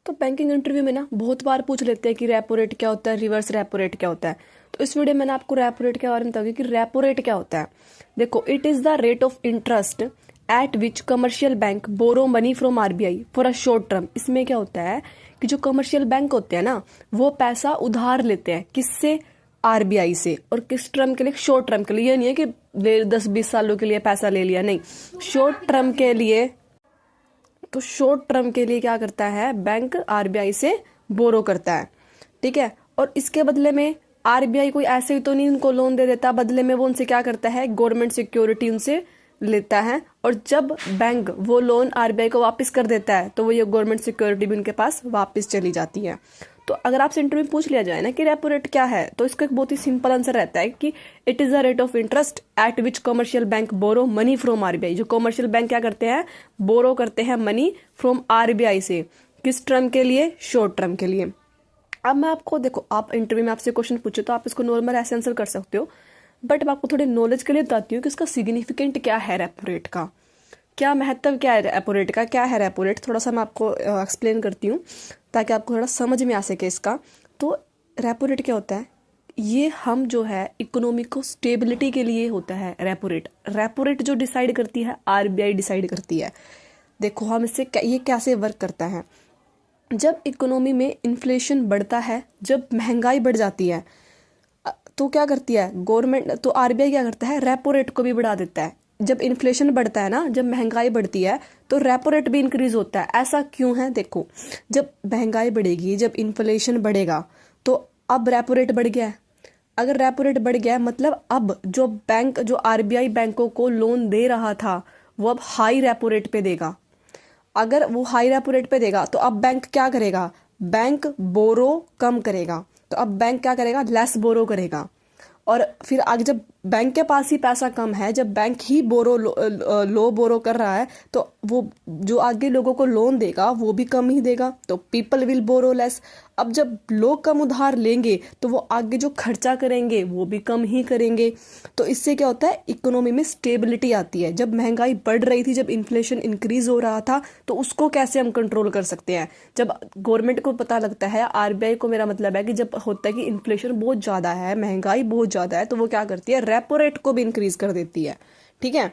तो banking interview में ना बहुत बार पूछ लेते हैं कि रेपो रेट क्या होता है, रिवर्स रेपो रेट क्या होता है। तो इस वीडियो में मैंने आपको रेपो रेट के बारे में बताऊंगी कि रेपो रेट क्या होता है। देखो, it is the rate of interest at which commercial bank borrow money from RBI for a short term. इसमें क्या होता है कि जो कमर्शियल बैंक होते हैं ना, वो पैसा उधार लेते हैं किससे, आरबीआई से। और किस टर्म के लिए, शॉर्ट टर्म के लिए। ये नहीं है कि 10-20 सालों के लिए पैसा ले लिया, नहीं, शॉर्ट टर्म के लिए। तो शॉर्ट टर्म के लिए क्या करता है, बैंक आरबीआई से बोरो करता है, ठीक है। और इसके बदले में आरबीआई कोई ऐसे ही तो नहीं उनको लोन दे देता, बदले में वो उनसे क्या करता है, गवर्नमेंट सिक्योरिटी उनसे लेता है। और जब बैंक वो लोन आरबीआई को वापस कर देता है तो वो ये गवर्नमेंट सिक्योरिटी भी उनके पास वापस चली जाती है। तो अगर आपसे इंटरव्यू में पूछ लिया जाए ना कि रेपो रेट क्या है, तो इसका एक बहुत ही सिंपल आंसर रहता है कि it is the rate of interest at which commercial bank borrow money from RBI. जो कमर्शियल बैंक क्या करते हैं, बोरो करते हैं मनी फ्रॉम आरबीआई से। किस टर्म के लिए, शॉर्ट टर्म के लिए। अब मैं आपको, देखो, आप इंटरव्यू में आपसे क्वेश्चन पूछे तो आप इसको नॉर्मल ऐसे आंसर कर सकते हो, बट मैं आपको थोड़े नॉलेज के लिए बताती हूँ कि इसका सिग्निफिकेंट क्या है, रेपो रेट का क्या महत्व, क्या है रेपो रेट का, क्या है रेपो रेट। थोड़ा सा मैं आपको एक्सप्लेन करती हूँ ताकि आपको थोड़ा समझ में आ सके इसका। तो रेपो रेट क्या होता है, ये हम जो है इकोनॉमी को स्टेबिलिटी के लिए होता है रेपो रेट। रेपो रेट जो डिसाइड करती है, आरबीआई डिसाइड करती है। देखो हम इससे ये कैसे वर्क करता है। जब इकोनॉमी में इन्फ्लेशन बढ़ता है, जब महंगाई बढ़ जाती है, तो क्या करती है गवर्नमेंट, तो आरबीआई क्या करता है, रेपो रेट को भी बढ़ा देता है। जब इन्फ्लेशन बढ़ता है ना, जब महंगाई बढ़ती है, तो रेपो रेट भी इंक्रीज होता है। ऐसा क्यों है, देखो, जब महंगाई बढ़ेगी, जब इन्फ्लेशन बढ़ेगा, तो अब रेपो रेट बढ़ गया है। अगर रेपो रेट बढ़ गया है मतलब अब जो बैंक, जो आरबीआई बैंकों को लोन दे रहा था, वो अब हाई रेपो रेट पे देगा। अगर वो हाई रेपो रेट पे देगा तो अब बैंक क्या करेगा, बैंक बोरो कम करेगा। तो अब बैंक क्या करेगा, लेस बोरो करेगा। और फिर आगे जब बैंक के पास ही पैसा कम है, जब बैंक ही लो बोरो कर रहा है, तो वो जो आगे लोगों को लोन देगा वो भी कम ही देगा। तो पीपल विल बोरो लेस। अब जब लोग कम उधार लेंगे तो वो आगे जो खर्चा करेंगे वो भी कम ही करेंगे। तो इससे क्या होता है, इकोनॉमी में स्टेबिलिटी आती है। जब महंगाई बढ़ रही थी, जब इन्फ्लेशन इंक्रीज हो रहा था, तो उसको कैसे हम कंट्रोल कर सकते हैं। जब गवर्नमेंट को पता लगता है, आरबीआई को मेरा मतलब है कि जब होता है कि इन्फ्लेशन बहुत ज्यादा है, महंगाई बहुत ज्यादा है, तो वो क्या करती है, रेपो रेट को भी इंक्रीज कर देती है, ठीक है।